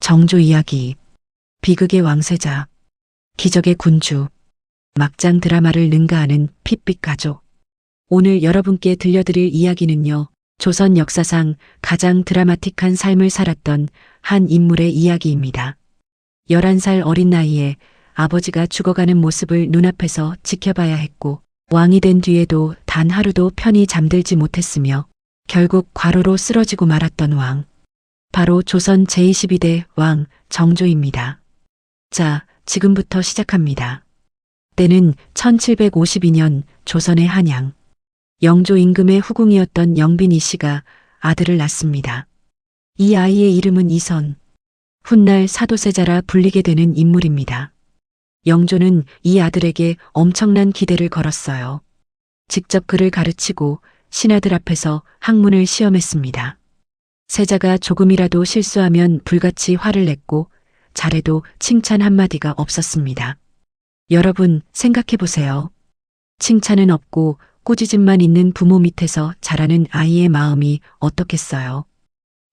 정조 이야기, 비극의 왕세자, 기적의 군주, 막장 드라마를 능가하는 핏빛 가족. 오늘 여러분께 들려드릴 이야기는요, 조선 역사상 가장 드라마틱한 삶을 살았던 한 인물의 이야기입니다. 11살 어린 나이에 아버지가 죽어가는 모습을 눈앞에서 지켜봐야 했고, 왕이 된 뒤에도 단 하루도 편히 잠들지 못했으며, 결국 과로로 쓰러지고 말았던 왕. 바로 조선 제22대 왕 정조입니다. 자, 지금부터 시작합니다. 때는 1752년 조선의 한양. 영조 임금의 후궁이었던 영빈이 씨가 아들을 낳습니다. 이 아이의 이름은 이선. 훗날 사도세자라 불리게 되는 인물입니다. 영조는 이 아들에게 엄청난 기대를 걸었어요. 직접 그를 가르치고 신하들 앞에서 학문을 시험했습니다. 세자가 조금이라도 실수하면 불같이 화를 냈고 잘해도 칭찬 한마디가 없었습니다. 여러분 생각해 보세요. 칭찬은 없고 꾸짖음만 있는 부모 밑에서 자라는 아이의 마음이 어떻겠어요.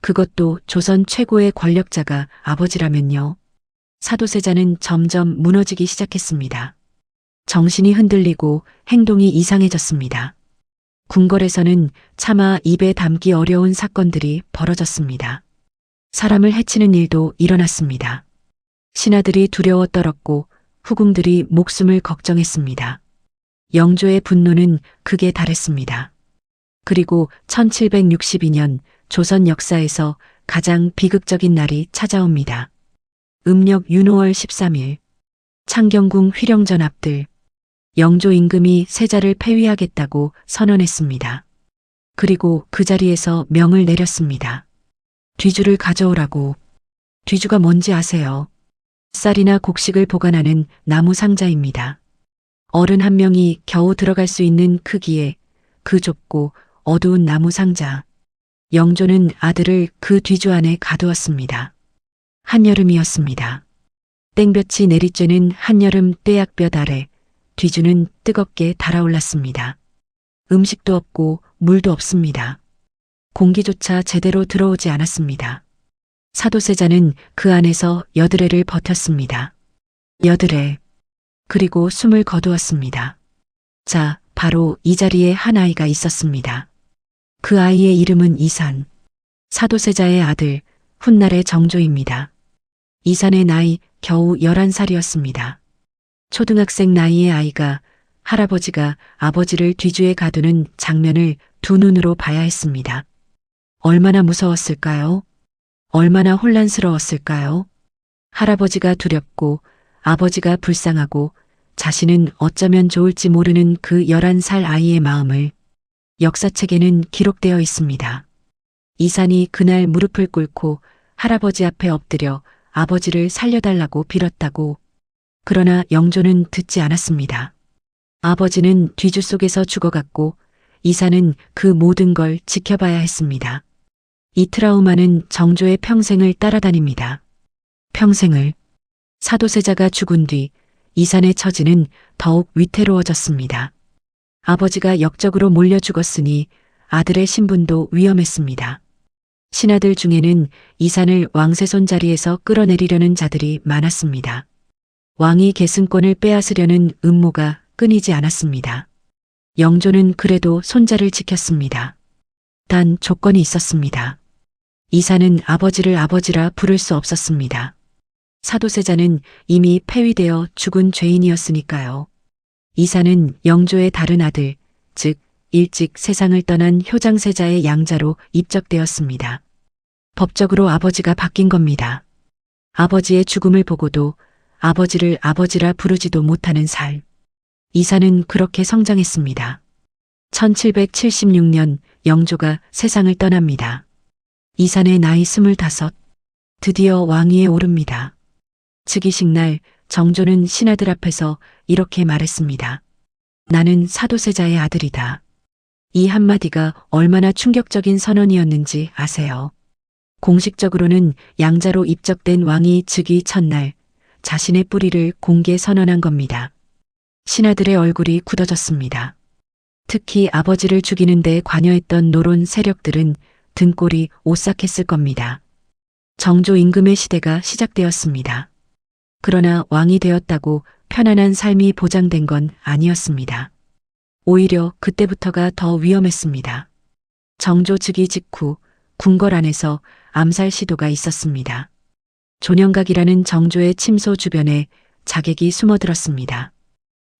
그것도 조선 최고의 권력자가 아버지라면요. 사도세자는 점점 무너지기 시작했습니다. 정신이 흔들리고 행동이 이상해졌습니다. 궁궐에서는 차마 입에 담기 어려운 사건들이 벌어졌습니다. 사람을 해치는 일도 일어났습니다. 신하들이 두려워 떨었고 후궁들이 목숨을 걱정했습니다. 영조의 분노는 극에 달했습니다. 그리고 1762년 조선 역사에서 가장 비극적인 날이 찾아옵니다. 음력 윤호월 13일, 창경궁 휘령전 앞들, 영조 임금이 세자를 폐위하겠다고 선언했습니다. 그리고 그 자리에서 명을 내렸습니다. 뒤주를 가져오라고. 뒤주가 뭔지 아세요? 쌀이나 곡식을 보관하는 나무 상자입니다. 어른 한 명이 겨우 들어갈 수 있는 크기의 그 좁고 어두운 나무 상자. 영조는 아들을 그 뒤주 안에 가두었습니다. 한여름이었습니다. 땡볕이 내리쬐는 한여름 떼약볕 아래 뒤주는 뜨겁게 달아올랐습니다. 음식도 없고 물도 없습니다. 공기조차 제대로 들어오지 않았습니다. 사도세자는 그 안에서 여드레를 버텼습니다. 여드레. 그리고 숨을 거두었습니다. 자, 바로 이 자리에 한 아이가 있었습니다. 그 아이의 이름은 이산. 사도세자의 아들, 훗날의 정조입니다. 이산의 나이 겨우 11살이었습니다. 초등학생 나이의 아이가 할아버지가 아버지를 뒤주에 가두는 장면을 두 눈으로 봐야 했습니다. 얼마나 무서웠을까요? 얼마나 혼란스러웠을까요? 할아버지가 두렵고 아버지가 불쌍하고 자신은 어쩌면 좋을지 모르는 그 11살 아이의 마음을 역사책에는 기록되어 있습니다. 이산이 그날 무릎을 꿇고 할아버지 앞에 엎드려 아버지를 살려달라고 빌었다고. 그러나 영조는 듣지 않았습니다. 아버지는 뒤주 속에서 죽어갔고 이산은 그 모든 걸 지켜봐야 했습니다. 이 트라우마는 정조의 평생을 따라다닙니다. 평생을. 사도세자가 죽은 뒤 이산의 처지는 더욱 위태로워졌습니다. 아버지가 역적으로 몰려 죽었으니 아들의 신분도 위험했습니다. 신하들 중에는 이산을 왕세손 자리에서 끌어내리려는 자들이 많았습니다. 왕이 계승권을 빼앗으려는 음모가 끊이지 않았습니다. 영조는 그래도 손자를 지켰습니다. 단 조건이 있었습니다. 이산은 아버지를 아버지라 부를 수 없었습니다. 사도세자는 이미 폐위되어 죽은 죄인이었으니까요. 이산은 영조의 다른 아들, 즉 일찍 세상을 떠난 효장세자의 양자로 입적되었습니다. 법적으로 아버지가 바뀐 겁니다. 아버지의 죽음을 보고도 아버지를 아버지라 부르지도 못하는 살. 이산은 그렇게 성장했습니다. 1776년 영조가 세상을 떠납니다. 이산의 나이 25, 드디어 왕위에 오릅니다. 즉위식 날 정조는 신하들 앞에서 이렇게 말했습니다. 나는 사도세자의 아들이다. 이 한마디가 얼마나 충격적인 선언이었는지 아세요? 공식적으로는 양자로 입적된 왕이 즉위 첫날 자신의 뿌리를 공개 선언한 겁니다. 신하들의 얼굴이 굳어졌습니다. 특히 아버지를 죽이는 데 관여했던 노론 세력들은 등골이 오싹했을 겁니다. 정조 임금의 시대가 시작되었습니다. 그러나 왕이 되었다고 편안한 삶이 보장된 건 아니었습니다. 오히려 그때부터가 더 위험했습니다. 정조 즉위 직후 궁궐 안에서 암살 시도가 있었습니다. 존영각이라는 정조의 침소 주변에 자객이 숨어들었습니다.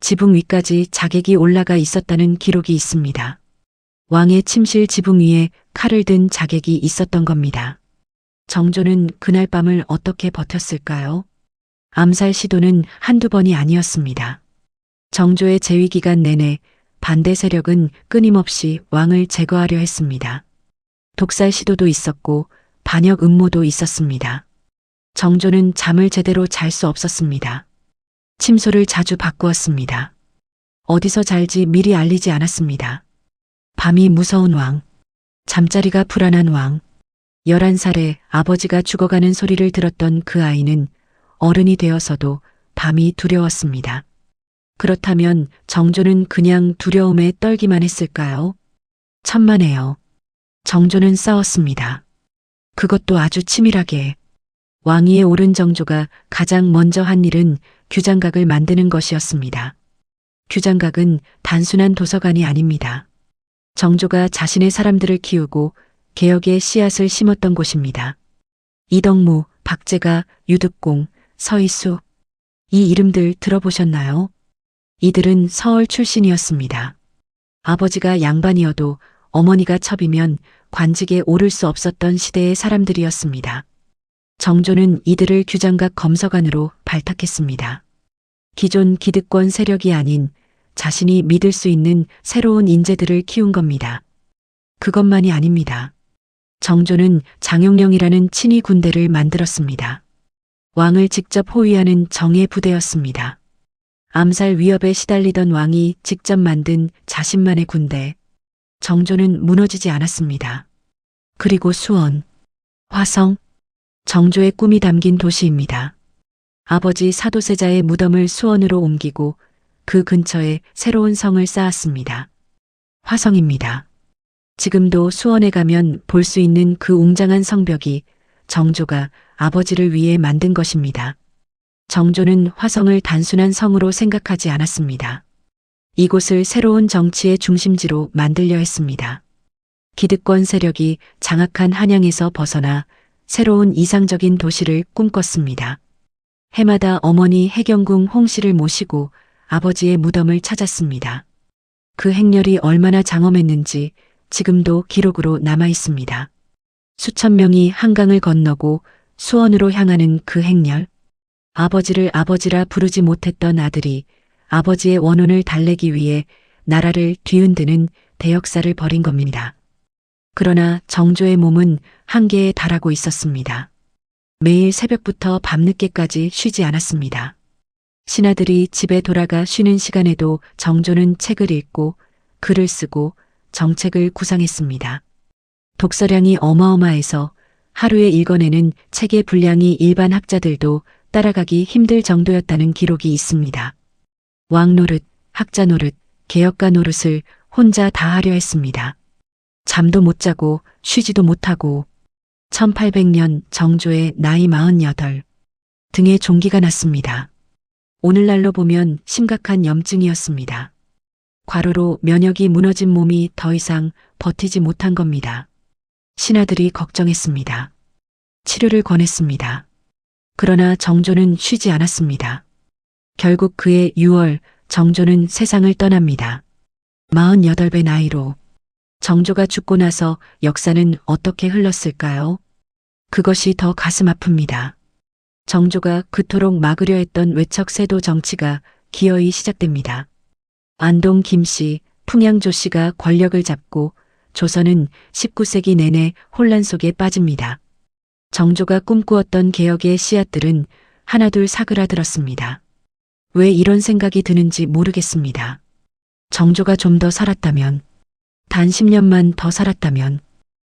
지붕 위까지 자객이 올라가 있었다는 기록이 있습니다. 왕의 침실 지붕 위에 칼을 든 자객이 있었던 겁니다. 정조는 그날 밤을 어떻게 버텼을까요? 암살 시도는 한두 번이 아니었습니다. 정조의 재위 기간 내내 반대 세력은 끊임없이 왕을 제거하려 했습니다. 독살 시도도 있었고 반역 음모도 있었습니다. 정조는 잠을 제대로 잘 수 없었습니다. 침소를 자주 바꾸었습니다. 어디서 잘지 미리 알리지 않았습니다. 밤이 무서운 왕, 잠자리가 불안한 왕, 11살에 아버지가 죽어가는 소리를 들었던 그 아이는 어른이 되어서도 밤이 두려웠습니다. 그렇다면 정조는 그냥 두려움에 떨기만 했을까요? 천만에요. 정조는 싸웠습니다. 그것도 아주 치밀하게. 왕위에 오른 정조가 가장 먼저 한 일은 규장각을 만드는 것이었습니다. 규장각은 단순한 도서관이 아닙니다. 정조가 자신의 사람들을 키우고 개혁의 씨앗을 심었던 곳입니다. 이덕무, 박제가, 유득공, 서희수. 이 이름들 들어보셨나요? 이들은 서울 출신이었습니다. 아버지가 양반이어도 어머니가 첩이면 관직에 오를 수 없었던 시대의 사람들이었습니다. 정조는 이들을 규장각 검서관으로 발탁했습니다. 기존 기득권 세력이 아닌 자신이 믿을 수 있는 새로운 인재들을 키운 겁니다. 그것만이 아닙니다. 정조는 장용령이라는 친위 군대를 만들었습니다. 왕을 직접 호위하는 정예 부대였습니다. 암살 위협에 시달리던 왕이 직접 만든 자신만의 군대. 정조는 무너지지 않았습니다. 그리고 수원, 화성, 정조의 꿈이 담긴 도시입니다. 아버지 사도세자의 무덤을 수원으로 옮기고 그 근처에 새로운 성을 쌓았습니다. 화성입니다. 지금도 수원에 가면 볼 수 있는 그 웅장한 성벽이 정조가 아버지를 위해 만든 것입니다. 정조는 화성을 단순한 성으로 생각하지 않았습니다. 이곳을 새로운 정치의 중심지로 만들려 했습니다. 기득권 세력이 장악한 한양에서 벗어나 새로운 이상적인 도시를 꿈꿨습니다. 해마다 어머니 해경궁 홍씨를 모시고 아버지의 무덤을 찾았습니다. 그 행렬이 얼마나 장엄했는지 지금도 기록으로 남아 있습니다. 수천 명이 한강을 건너고 수원으로 향하는 그 행렬. 아버지를 아버지라 부르지 못했던 아들이 아버지의 원혼을 달래기 위해 나라를 뒤흔드는 대역사를 벌인 겁니다. 그러나 정조의 몸은 한계에 달하고 있었습니다. 매일 새벽부터 밤늦게까지 쉬지 않았습니다. 신하들이 집에 돌아가 쉬는 시간에도 정조는 책을 읽고 글을 쓰고 정책을 구상했습니다. 독서량이 어마어마해서 하루에 읽어내는 책의 분량이 일반 학자들도 따라가기 힘들 정도였다는 기록이 있습니다. 왕 노릇, 학자 노릇, 개혁가 노릇을 혼자 다 하려 했습니다. 잠도 못 자고 쉬지도 못하고 1800년 정조의 나이 48. 등에 종기가 났습니다. 오늘날로 보면 심각한 염증이었습니다. 과로로 면역이 무너진 몸이 더 이상 버티지 못한 겁니다. 신하들이 걱정했습니다. 치료를 권했습니다. 그러나 정조는 쉬지 않았습니다. 결국 그해 6월 정조는 세상을 떠납니다. 48배 나이로. 정조가 죽고 나서 역사는 어떻게 흘렀을까요? 그것이 더 가슴 아픕니다. 정조가 그토록 막으려 했던 외척세도 정치가 기어이 시작됩니다. 안동 김씨, 풍양조 씨가 권력을 잡고 조선은 19세기 내내 혼란 속에 빠집니다. 정조가 꿈꾸었던 개혁의 씨앗들은 하나둘 사그라들었습니다. 왜 이런 생각이 드는지 모르겠습니다. 정조가 좀 더 살았다면, 단 10년만 더 살았다면,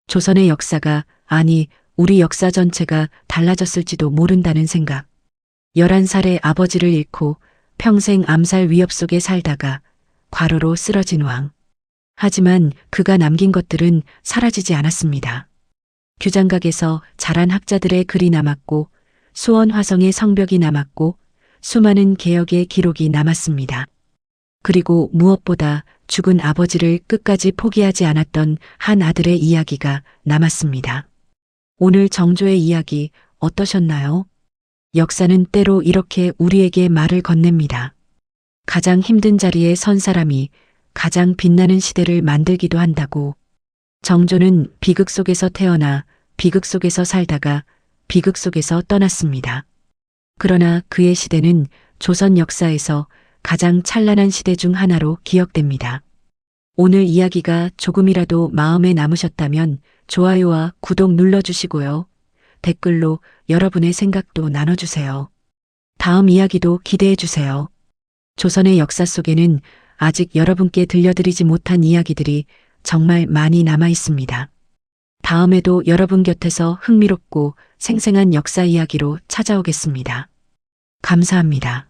조선의 역사가, 아니 우리 역사 전체가 달라졌을지도 모른다는 생각. 11살에 아버지를 잃고 평생 암살 위협 속에 살다가 과로로 쓰러진 왕. 하지만 그가 남긴 것들은 사라지지 않았습니다. 규장각에서 자란 학자들의 글이 남았고 수원 화성의 성벽이 남았고 수많은 개혁의 기록이 남았습니다. 그리고 무엇보다 죽은 아버지를 끝까지 포기하지 않았던 한 아들의 이야기가 남았습니다. 오늘 정조의 이야기 어떠셨나요? 역사는 때로 이렇게 우리에게 말을 건넵니다. 가장 힘든 자리에 선 사람이 가장 빛나는 시대를 만들기도 한다고. 정조는 비극 속에서 태어나 비극 속에서 살다가 비극 속에서 떠났습니다. 그러나 그의 시대는 조선 역사에서 가장 찬란한 시대 중 하나로 기억됩니다. 오늘 이야기가 조금이라도 마음에 남으셨다면 좋아요와 구독 눌러주시고요. 댓글로 여러분의 생각도 나눠주세요. 다음 이야기도 기대해주세요. 조선의 역사 속에는 아직 여러분께 들려드리지 못한 이야기들이 정말 많이 남아 있습니다. 다음에도 여러분 곁에서 흥미롭고 생생한 역사 이야기로 찾아오겠습니다. 감사합니다.